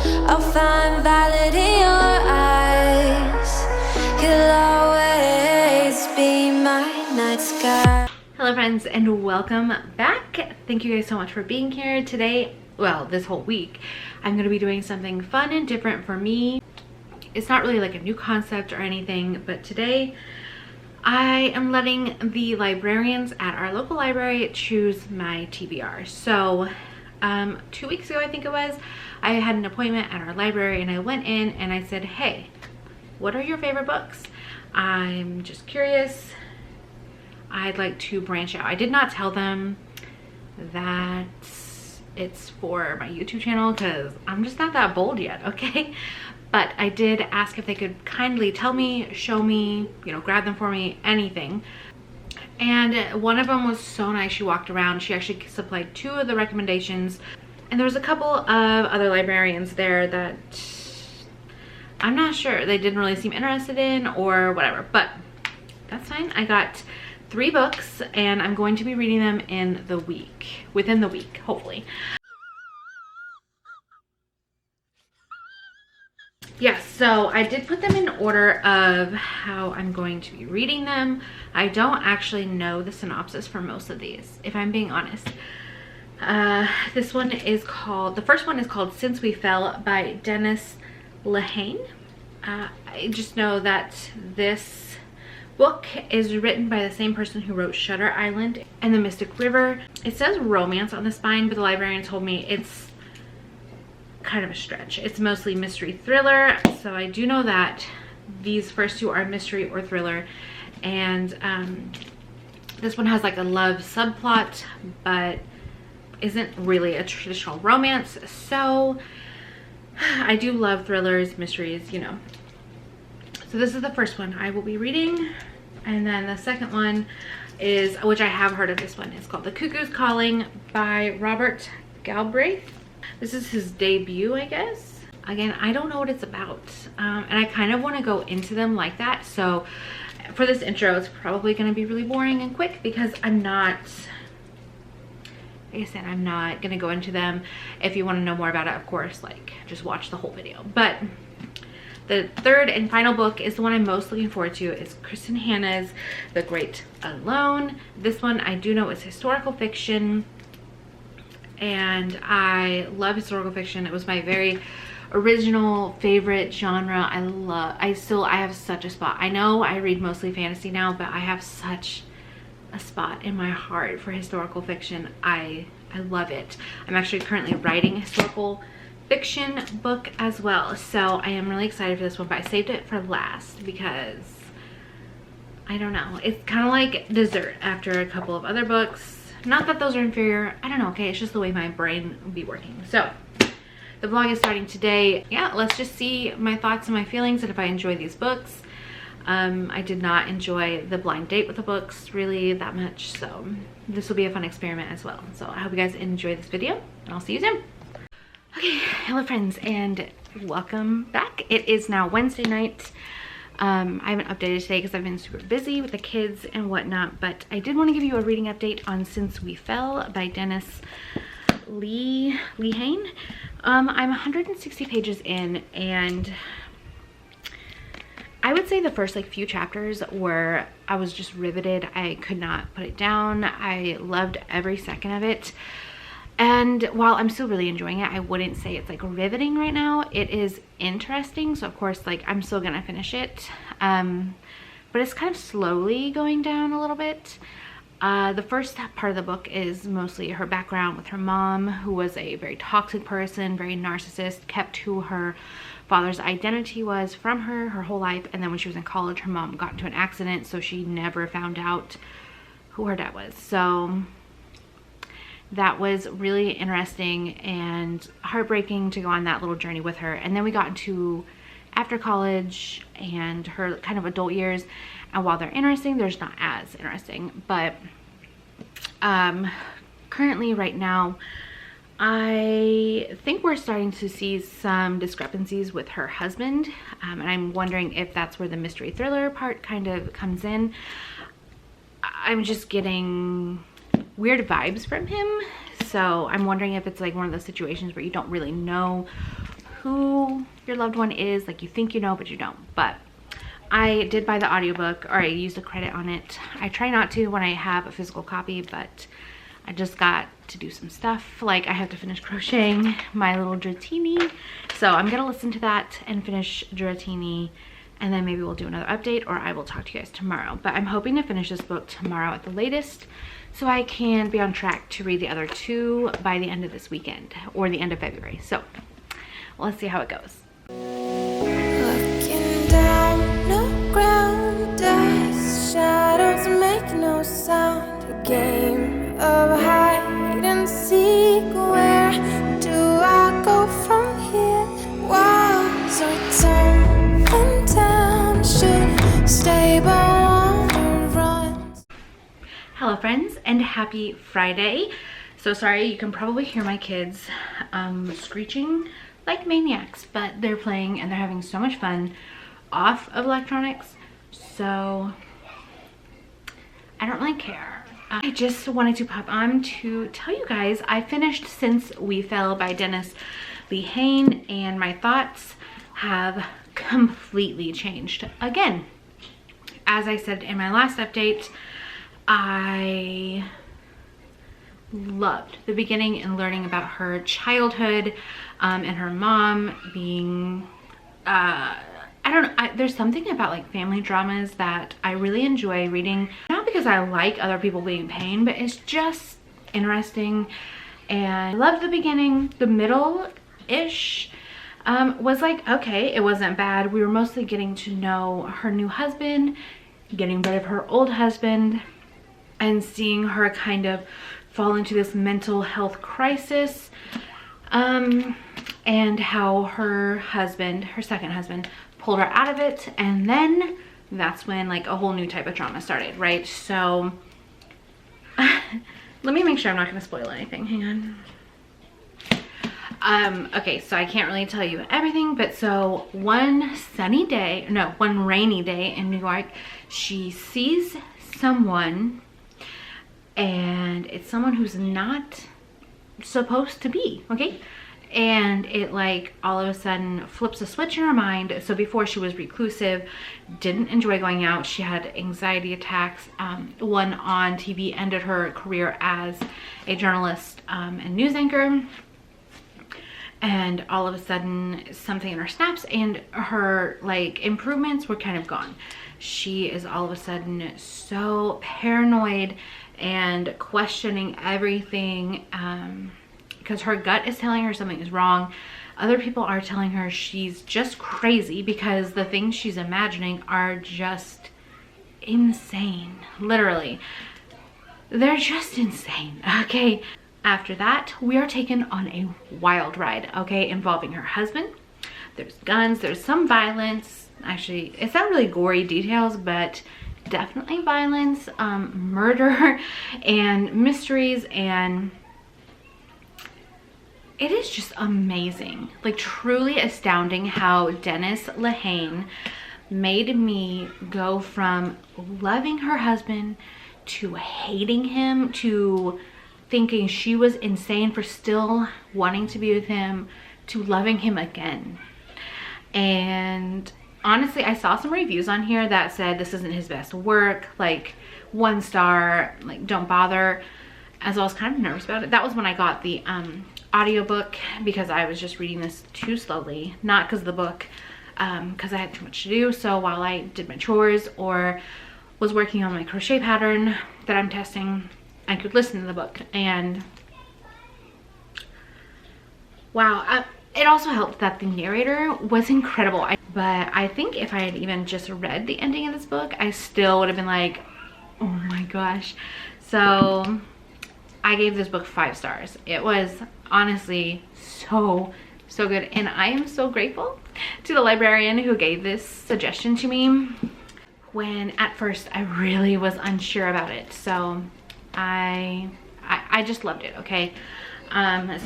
I'll find valid in your eyes. You'll always be my night sky. Hello friends, and welcome back. Thank you guys so much for being here today. Well, this whole week I'm going to be doing something fun and different for me. It's not really like a new concept or anything, but today I am letting the librarians at our local library choose my TBR. So 2 weeks ago, I think it was, I had an appointment at our library and I went in and I said, hey, what are your favorite books? I'm just curious. I'd like to branch out. I did not tell them that it's for my YouTube channel because I'm just not that bold yet, okay? But I did ask if they could kindly tell me, show me, you know, grab them for me, anything. And one of them was so nice. She walked around. She actually supplied 2 of the recommendations. And there was a couple of other librarians there that I'm not sure. They didn't really seem interested in or whatever. But that's fine. I got 3 books and I'm going to be reading them in the week. Within the week, hopefully. Yes, so I did put them in order of how I'm going to be reading them. I don't actually know the synopsis for most of these, if I'm being honest. This one is called, the first one is called Since We Fell by Dennis Lehane. I just know that this book is written by the same person who wrote Shutter Island and The Mystic River. It says romance on the spine, but the librarian told me it's kind of a stretch. It's mostly mystery thriller, so I do know that these first 2 are mystery or thriller, and this one has like a love subplot but isn't really a traditional romance. So I do love thrillers, mysteries, you know. So this is the first one I will be reading, and then the second one is, which I have heard of this one, it's called The Cuckoo's Calling by Robert Galbraith. This is his debut, I guess. Again, I don't know what it's about, and I kind of want to go into them like that. So for this intro, it's probably going to be really boring and quick because I'm not, like I said, I'm not going to go into them. If you want to know more about it, of course, like, just watch the whole video. But the third and final book is the one I'm most looking forward to. It's Kristen Hanna's The Great Alone. This one I do know is historical fiction, and I love historical fiction. It was my very original favorite genre. I have such a spot. I know I read mostly fantasy now, but I have such a spot in my heart for historical fiction. I love it. I'm actually currently writing a historical fiction book as well, so I am really excited for this one, but I saved it for last because I don't know, it's kind of like dessert after a couple of other books. Not that those are inferior, I don't know, okay, it's just the way my brain will be working. So the vlog is starting today. Yeah, let's just see my thoughts and my feelings and if I enjoy these books. I did not enjoy the blind date with the books really that much, so this will be a fun experiment as well. So I hope you guys enjoy this video and I'll see you soon. Okay, hello friends and welcome back. It is now Wednesday night. I haven't updated today because I've been super busy with the kids and whatnot, but I did want to give you a reading update on Since We Fell by Dennis Lehane. I'm 160 pages in, and I would say the first like few chapters were, I was just riveted. I could not put it down. I loved every second of it. And while I'm still really enjoying it, I wouldn't say it's like riveting right now. It is interesting, so of course, like, I'm still gonna finish it. But it's kind of slowly going down a little bit. The first part of the book is mostly her background with her mom, who was a very toxic person, very narcissist, kept who her father's identity was from her whole life. And then when she was in college, her mom got into an accident, so she never found out who her dad was. So that was really interesting and heartbreaking to go on that little journey with her. And then we got into after college and her kind of adult years, and while they're interesting, they're not as interesting. But currently right now, I think we're starting to see some discrepancies with her husband, and I'm wondering if that's where the mystery thriller part kind of comes in. I'm just getting weird vibes from him, so I'm wondering if it's like one of those situations where you don't really know who your loved one is. Like, you think you know, but you don't. But I did buy the audiobook, or I used a credit on it. I try not to when I have a physical copy, but I just got to do some stuff. Like, I have to finish crocheting my little dratini. So I'm gonna listen to that and finish dratini, and then maybe we'll do another update, or I will talk to you guys tomorrow. But I'm hoping to finish this book tomorrow at the latest, so I can be on track to read the other 2 by the end of this weekend, or the end of February. So let's see how it goes. Looking down, no ground, dust, shadows make no sound. A game of hide and seek. Where do I go from here? Walls are tumbling down, should stay but wanna run. Hello friends, and happy Friday. So sorry, you can probably hear my kids screeching like maniacs, but they're playing and they're having so much fun off of electronics, so I don't really care. I just wanted to pop on to tell you guys I finished Since We Fell by Dennis Lehane, and my thoughts have completely changed again. As I said in my last update, I loved the beginning and learning about her childhood and her mom being I don't know, there's something about like family dramas that I really enjoy reading, not because I like other people being in pain, but it's just interesting. And I loved the beginning. The middle-ish was like, okay, it wasn't bad. We were mostly getting to know her new husband, getting rid of her old husband, and seeing her kind of fall into this mental health crisis, and how her husband, her second husband, pulled her out of it. And then that's when like a whole new type of drama started, right? So let me make sure I'm not going to spoil anything. Hang on. Okay, so I can't really tell you everything, but so one rainy day in New York, she sees someone, and it's someone who's not supposed to be, okay? And it like all of a sudden flips a switch in her mind. So before, she was reclusive, didn't enjoy going out, she had anxiety attacks. One on TV ended her career as a journalist and news anchor. And all of a sudden something in her snaps, and her like improvements were kind of gone. She is all of a sudden so paranoid and questioning everything, because her gut is telling her something is wrong. Other people are telling her she's just crazy, because the things she's imagining are just insane. Literally, they're just insane, okay? After that, we are taken on a wild ride, okay, involving her husband. There's guns, there's some violence. Actually, it's not really gory details, but definitely violence, murder, and mysteries. And it is just amazing, like truly astounding how Dennis Lehane made me go from loving her husband to hating him, to thinking she was insane for still wanting to be with him, to loving him again. And honestly, I saw some reviews on here that said this isn't his best work, like 1 star, like don't bother. As I was kind of nervous about it. That was when I got the audiobook, because I was just reading this too slowly, not because of the book, because I had too much to do. So while I did my chores or was working on my crochet pattern that I'm testing, I could listen to the book. And wow, it also helped that the narrator was incredible. But I think if I had even just read the ending of this book, I still would have been like, oh my gosh. So I gave this book 5 stars. It was honestly so good, and I am so grateful to the librarian who gave this suggestion to me when at first I really was unsure about it. So I just loved it, okay?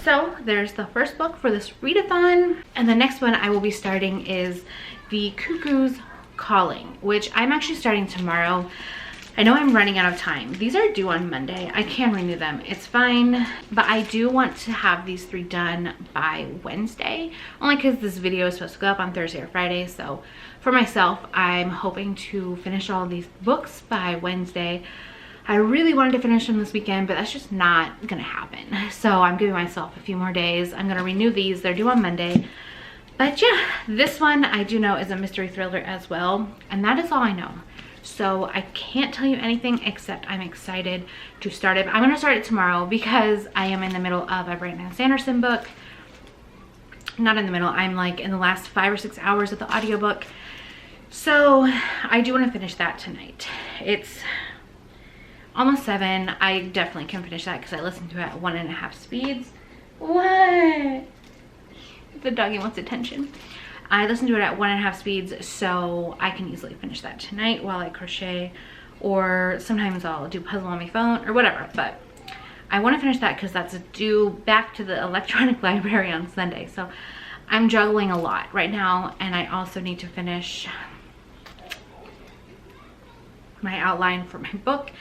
So there's the first book for this readathon, and the next one I will be starting is The Cuckoo's Calling, which I'm actually starting tomorrow. I know I'm running out of time. These are due on Monday. I can renew them. It's fine. But I do want to have these 3 done by Wednesday. Only because this video is supposed to go up on Thursday or Friday. So for myself, I'm hoping to finish all these books by Wednesday. I really wanted to finish them this weekend, but that's just not gonna happen. So I'm giving myself a few more days. I'm gonna renew these. They're due on Monday. But yeah, this one I do know is a mystery thriller as well. And that is all I know. So I can't tell you anything except I'm excited to start it. I'm going to start it tomorrow because I am in the middle of a Brandon Sanderson book. Not in the middle, I'm like in the last 5 or 6 hours of the audiobook. So I do want to finish that tonight. It's almost 7. I definitely can finish that because I listened to it at 1.5 speeds. What? The doggy wants attention. I listened to it at 1.5 speeds, so I can easily finish that tonight while I crochet, or sometimes I'll do puzzle on my phone or whatever. But I want to finish that because that's due back to the electronic library on Sunday. So I'm juggling a lot right now, and I also need to finish my outline for my book.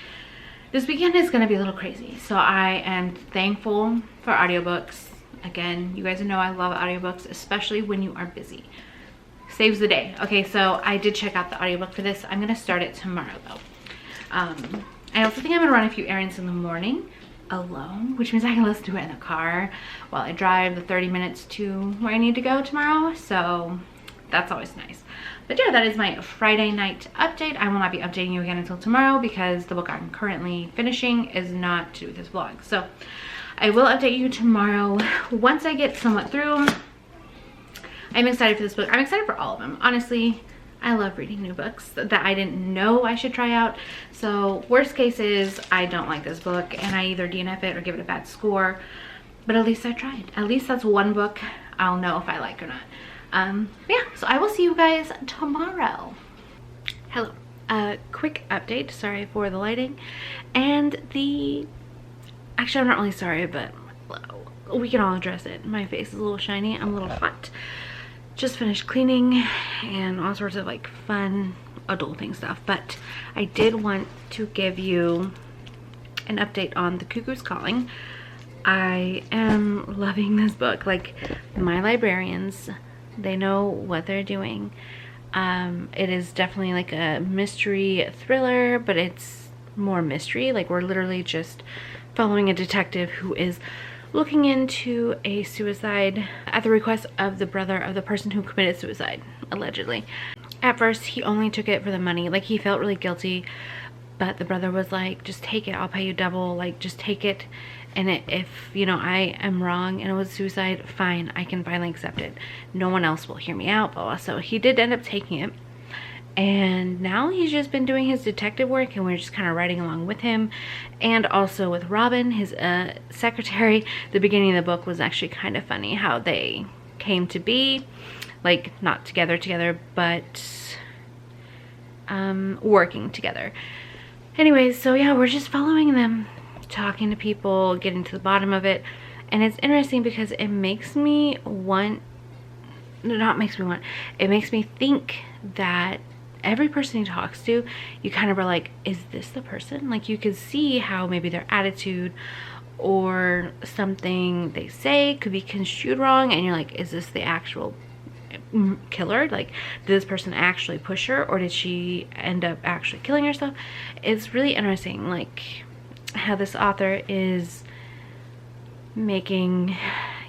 This weekend is going to be a little crazy, so I am thankful for audiobooks. Again, you guys know I love audiobooks, especially when you are busy. Saves the day. Okay, so I did check out the audiobook for this. I'm gonna start it tomorrow though. I also think I'm gonna run a few errands in the morning alone, which means I can listen to it in the car while I drive the 30 minutes to where I need to go tomorrow. So that's always nice. But yeah, that is my Friday night update. I will not be updating you again until tomorrow because the book I'm currently finishing is not to do with this vlog. So I will update you tomorrow once I get somewhat through. I'm excited for this book. I'm excited for all of them. Honestly, I love reading new books that I didn't know I should try out. So worst case is I don't like this book and I either DNF it or give it a bad score. But at least I tried. At least that's one book I'll know if I like or not. Yeah, so I will see you guys tomorrow. Hello. Quick update. Sorry for the lighting. And actually, I'm not really sorry, but we can all address it. My face is a little shiny. I'm a little hot. Just finished cleaning and all sorts of like fun adulting stuff. But I did want to give you an update on The Cuckoo's Calling. I am loving this book. Like, my librarians, they know what they're doing. It is definitely like a mystery thriller, but it's more mystery. Like, we're literally just following a detective who is looking into a suicide at the request of the brother of the person who committed suicide, allegedly. At first, he only took it for the money. Like, he felt really guilty, but the brother was like, just take it, I'll pay you double, like, just take it. And if, you know, I am wrong and it was suicide, fine, I can finally accept it. No one else will hear me out, blah, blah. So he did end up taking it. And now he's just been doing his detective work and we're just kind of riding along with him. And also with Robin, his secretary. The beginning of the book was actually kind of funny how they came to be. Like, not together, but working together. Anyways, so yeah, we're just following them, talking to people, getting to the bottom of it. And it's interesting because it makes me want, it makes me think that every person he talks to, you kind of are like, is this the person? Like, you could see how maybe their attitude or something they say could be construed wrong, and you're like, is this the actual killer? Like, did this person actually push her, or did she end up actually killing herself? It's really interesting, like, how this author is making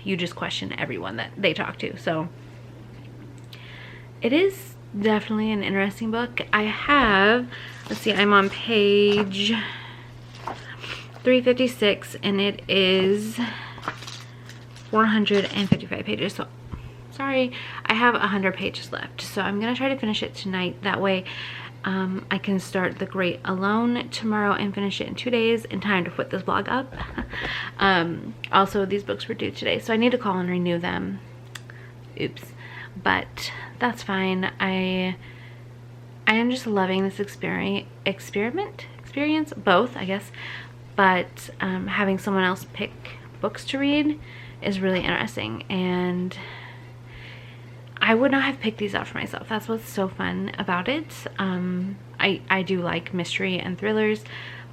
you just question everyone that they talk to. So it is definitely an interesting book. I have, let's see, I'm on page 356 and it is 455 pages. So sorry, I have 100 pages left. So I'm gonna try to finish it tonight. That way I can start The Great alone tomorrow and finish it in 2 days in time to put this vlog up. Also, these books were due today, so I need to call and renew them. Oops. But that's fine. I am just loving this experience, both, I guess. But having someone else pick books to read is really interesting, and I would not have picked these out for myself. That's what's so fun about it. I I do like mystery and thrillers,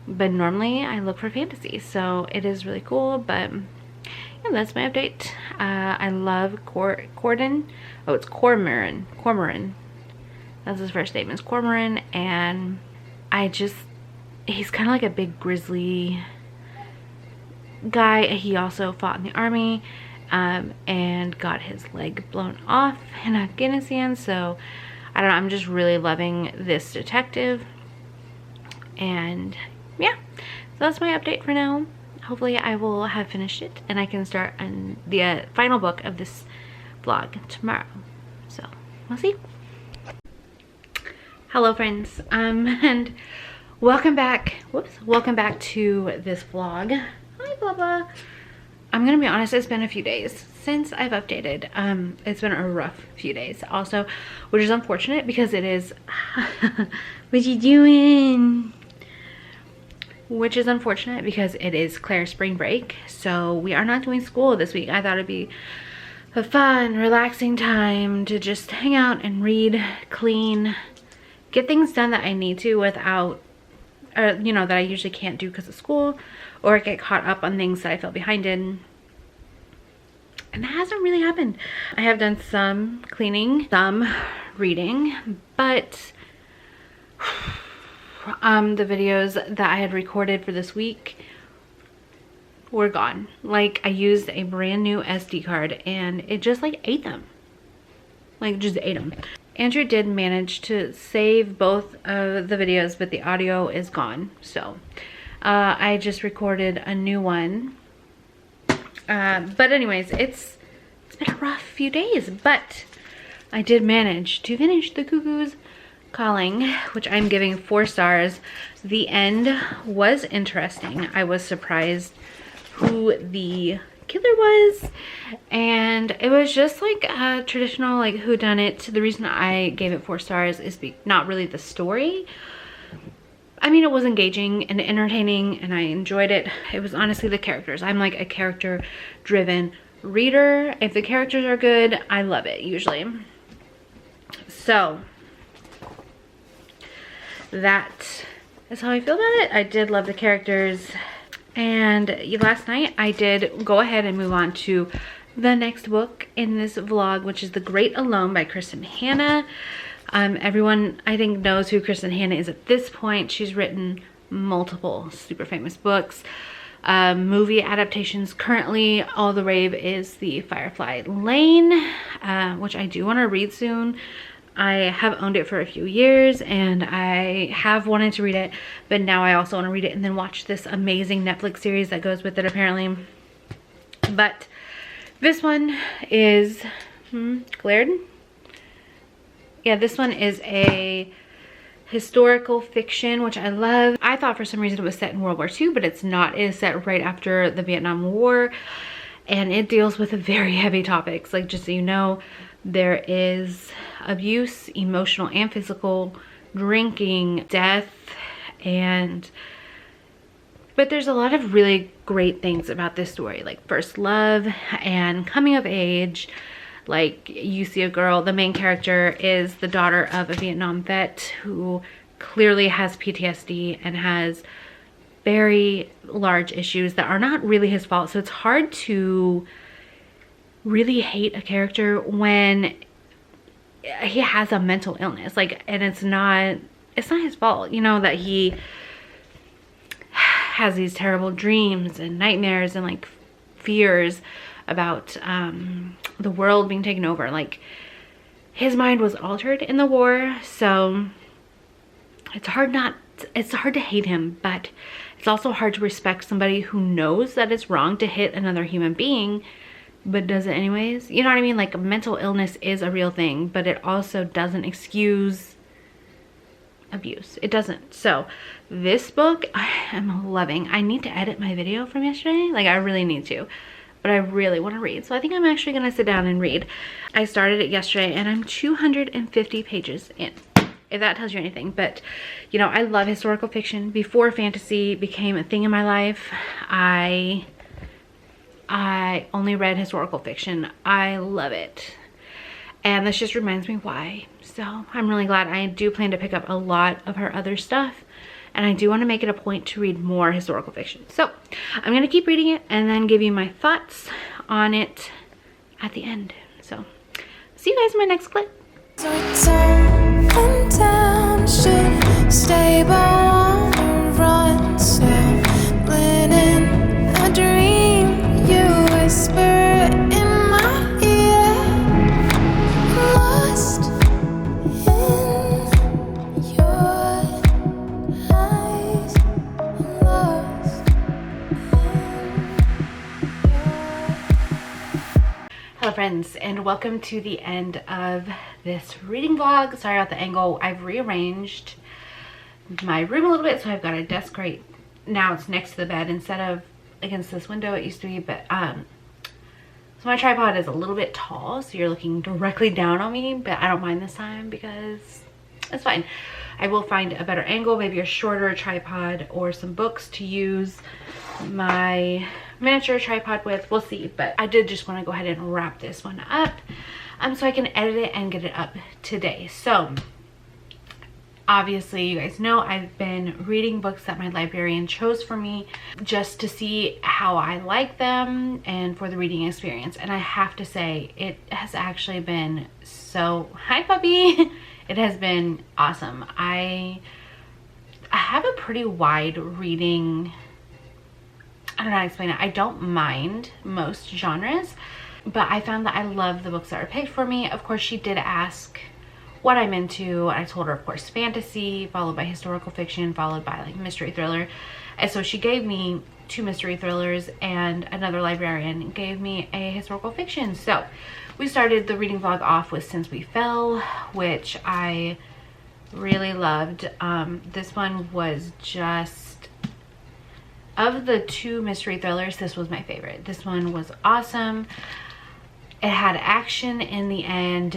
but normally I look for fantasy, so it is really cool. But yeah, that's my update. I love Corden. Oh, it's Cormoran. That's his first name, is Cormoran, and he's kind of like a big grizzly guy. He also fought in the army and got his leg blown off in Afghanistan. So I don't know, I'm just really loving this detective. And yeah, so that's my update for now. Hopefully I will have finished it and I can start on the final book of this vlog tomorrow. So we'll see. Hello friends, and welcome back to this vlog. Hi Bubba. I'm gonna be honest, it's been a few days since I've updated. It's been a rough few days also, which is unfortunate because it is what you doing? Which is unfortunate because it is Claire's spring break, so we are not doing school this week. I thought it'd be a fun, relaxing time to just hang out and read, clean, get things done that I need to without, you know, that I usually can't do because of school, or get caught up on things that I fell behind in. And that hasn't really happened. I have done some cleaning, some reading, but the videos that I had recorded for this week were gone. Like, I used a brand new SD card and it just like ate them. Like, just ate them. Andrew did manage to save both of the videos, but the audio is gone. So I just recorded a new one. But anyways, it's been a rough few days, but I did manage to finish the Cuckoo's Calling, which I'm giving 4 stars. The end was interesting. I was surprised who the killer was, and it was just like a traditional like whodunit. The reason I gave it 4 stars is not really the story. I mean, it was engaging and entertaining and I enjoyed it. It was honestly the characters. I'm like a character driven reader. If the characters are good, I love it usually. So that is how I feel about it. I did love the characters. And last night I did go ahead and move on to the next book in this vlog, which is The Great Alone by Kristen Hanna. Everyone I think knows who Kristen Hanna is at this point. She's written multiple super famous books. Movie adaptations currently. All the rave is the Firefly Lane, which I do want to read soon. I have owned it for a few years and I have wanted to read it, but now I also want to read it and then watch this amazing Netflix series that goes with it apparently. But this one is glared. Yeah, this one is a historical fiction, which I love. I thought for some reason it was set in World War II, but it's not. It is set right after the Vietnam War, and it deals with very heavy topics. Like, just so you know, there is abuse, emotional and physical, drinking, death, but there's a lot of really great things about this story, like first love and coming of age. Like, you see a girl, the main character is the daughter of a Vietnam vet who clearly has PTSD and has very large issues that are not really his fault. So it's hard to really hate a character when he has a mental illness, like, and it's not his fault, you know, that he has these terrible dreams and nightmares and like fears about the world being taken over. Like, his mind was altered in the war, so it's hard to hate him, but it's also hard to respect somebody who knows that it's wrong to hit another human being but does it anyways. You know what I mean? Like, mental illness is a real thing, but it also doesn't excuse abuse. It doesn't. So this book I am loving. I need to edit my video from yesterday. Like, I really need to, but I really want to read. So I think I'm actually going to sit down and read. I started it yesterday and I'm 250 pages in, if that tells you anything. But, you know, I love historical fiction. Before fantasy became a thing in my life, I only read historical fiction. I love it. And this just reminds me why So I'm really glad. I do plan to pick up a lot of her other stuff, and I do want to make it a point to read more historical fiction. So I'm going to keep reading it and then give you my thoughts on it at the end. So see you guys in my next clip. So it's on down, should stay but run. So in a dream, you whisper in my ear, lost in your eyes, lost Hello friends, and welcome to the end of this reading vlog. Sorry about the angle. I've rearranged my room a little bit, so I've got a desk right now. It's next to the bed instead of against this window it used to be, but so my tripod is a little bit tall, so you're looking directly down on me, but I don't mind this time because it's fine. I will find a better angle, maybe a shorter tripod or some books to use my miniature tripod with. We'll see, but I did just want to go ahead and wrap this one up so I can edit it and get it up today. So obviously you guys know I've been reading books that my librarian chose for me just to see how I like them and for the reading experience, and I have to say it has actually been so, hi puppy, it has been awesome. I have a pretty wide reading, I don't know how to explain it. I don't mind most genres, but I found that I love the books that are picked for me. Of course, she did ask what I'm into. I told her, of course, fantasy, followed by historical fiction, followed by like mystery thriller. And so she gave me 2 mystery thrillers, and another librarian gave me a historical fiction. So we started the reading vlog off with Since We Fell, which I really loved. This one was just, of the 2 mystery thrillers, this was my favorite. This one was awesome. It had action in the end.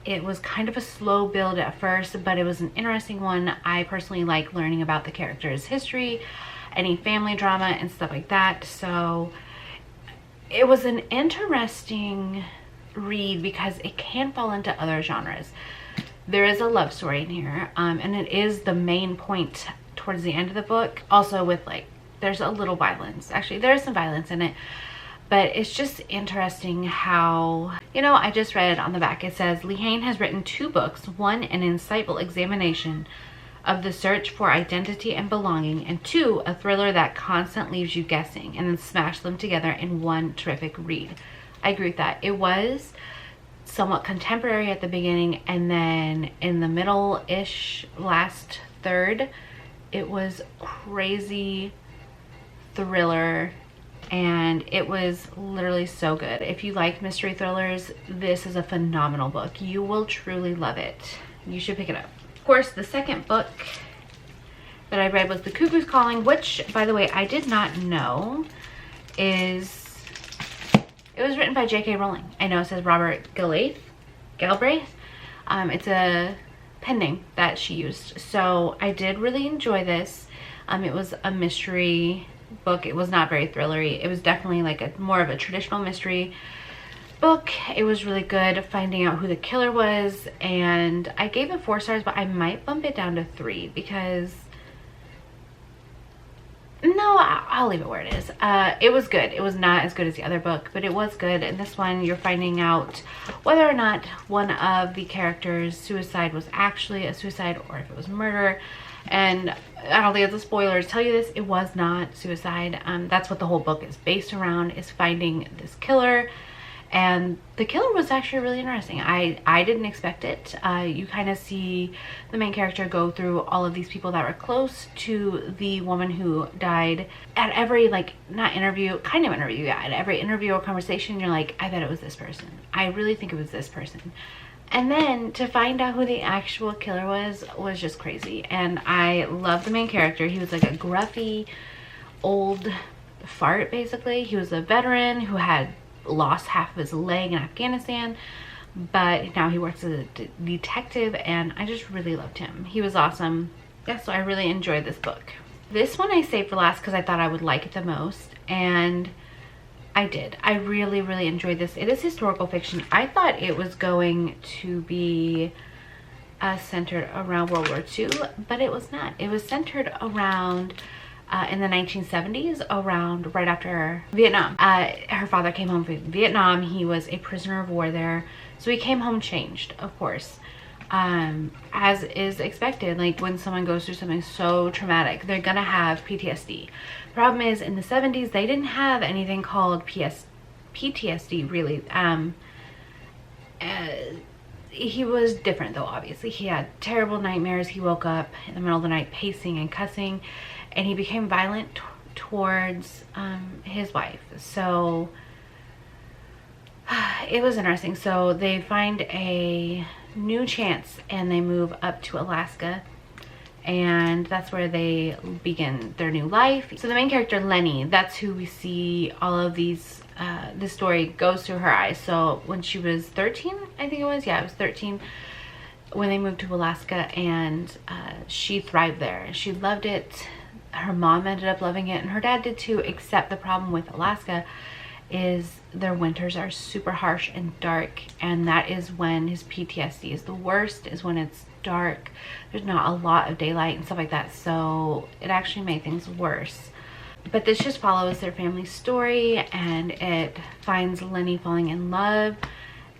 It was kind of a slow build at first, but it was an interesting one. I personally like learning about the character's history, any family drama and stuff like that. So it was an interesting read because it can fall into other genres. There is a love story in here, and it is the main point towards the end of the book. Also with like, there's a little violence. Actually, there is some violence in it, but it's just interesting how, you know, I just read on the back, it says Lehane has written 2 books, one an insightful examination of the search for identity and belonging, and 2 a thriller that constantly leaves you guessing, and then smash them together in one terrific read. I agree with that. It was somewhat contemporary at the beginning, and then in the middle-ish last third, it was crazy thriller, and it was literally so good. If you like mystery thrillers, this is a phenomenal book. You will truly love it. You should pick it up. Of course, the second book that I read was The Cuckoo's Calling, which, by the way, I did not know it was written by J.K. Rowling. I know it says Robert Galbraith. It's a pen name that she used. So I did really enjoy this. It was a mystery book. It was not very thrillery. It was definitely like a more of a traditional mystery book. It was really good finding out who the killer was, and I gave it 4 stars, but I might bump it down to 3 because no, I'll leave it where it is. It was good. It was not as good as the other book, but it was good. And this one, you're finding out whether or not one of the characters' suicide was actually a suicide or if it was murder. And I don't think it's a spoiler to tell you this, it was not suicide. That's what the whole book is based around, is finding this killer. And the killer was actually really interesting. I didn't expect it. You kind of see the main character go through all of these people that were close to the woman who died. At every, like, not interview, kind of interview, yeah, at every interview or conversation, you're like, I bet it was this person. I really think it was this person. And then to find out who the actual killer was just crazy. And I love the main character. He was like a gruffy old fart, basically. He was a veteran who had lost half of his leg in Afghanistan, but now he works as a detective, and I just really loved him. He was awesome. Yeah, so I really enjoyed this book. This one I saved for last because I thought I would like it the most, and I did. I really enjoyed this. It is historical fiction. I thought it was going to be centered around World War II, but it was not. It was centered around in the 1970s, around right after Vietnam. Her father came home from Vietnam. He was a prisoner of war there, so he came home changed, of course, as is expected. Like, when someone goes through something so traumatic, they're gonna have PTSD. Problem is, in the 70s, they didn't have anything called PTSD, really. He was different, though. Obviously, he had terrible nightmares. He woke up in the middle of the night pacing and cussing, and he became violent towards his wife. So it was interesting. So they find a new chance and they move up to Alaska, and that's where they begin their new life. So the main character, Lenny, that's who we see all of these this story goes through her eyes. So when she was 13, I think it was, yeah, it was 13 when they moved to Alaska, and she thrived there. She loved it. Her mom ended up loving it, and her dad did too, except the problem with Alaska is their winters are super harsh and dark, and that is when his PTSD is the worst, is when it's dark. There's not a lot of daylight and stuff like that, so it actually made things worse. But this just follows their family story, and it finds Lenny falling in love.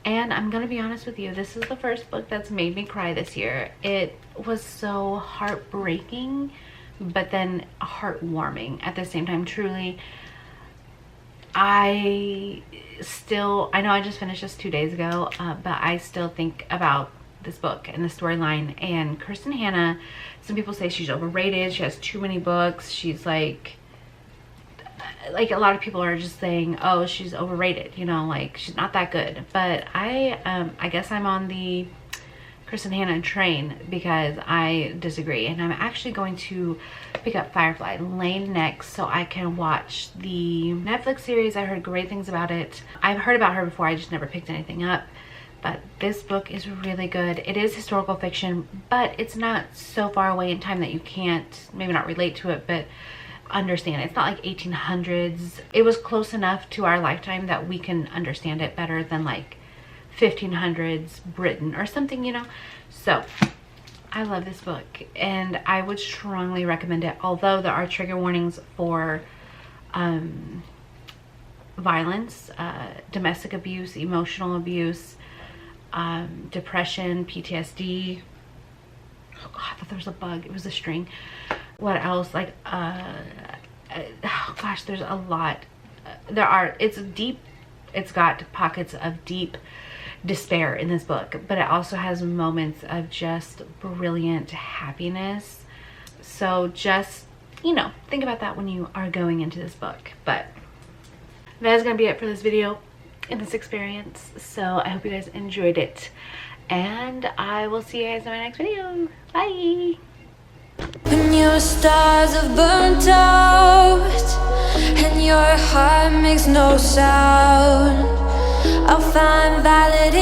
And I'm gonna be honest with you, this is the first book that's made me cry this year. It was so heartbreaking, but then heartwarming at the same time. Truly, I know I just finished this 2 days ago, but I still think about this book and the storyline. And Kristen Hanna, some people say she's overrated, she has too many books, she's like a lot of people are just saying, oh, she's overrated, you know, like she's not that good. But I guess I'm on the Kristen Hanna train, because I disagree, and I'm actually going to pick up Firefly Lane next so I can watch the Netflix series. I heard great things about it. I've heard about her before, I just never picked anything up. But this book is really good. It is historical fiction, but it's not so far away in time that you can't, maybe not relate to it, but understand it. It's not like 1800s. It was close enough to our lifetime that we can understand it better than like 1500s Britain or something, you know. So I love this book, and I would strongly recommend it, although there are trigger warnings for violence, domestic abuse, emotional abuse, depression, PTSD. Oh God, I thought there was a bug. It was a string. What else? Like oh gosh, there's a lot. It's deep. It's got pockets of deep despair in this book, but it also has moments of just brilliant happiness. So just, you know, think about that when you are going into this book. But that is going to be it for this video and this experience. So I hope you guys enjoyed it, and I will see you guys in my next video. Bye. When your stars have burnt out and your heart makes no sound, I'll find validity.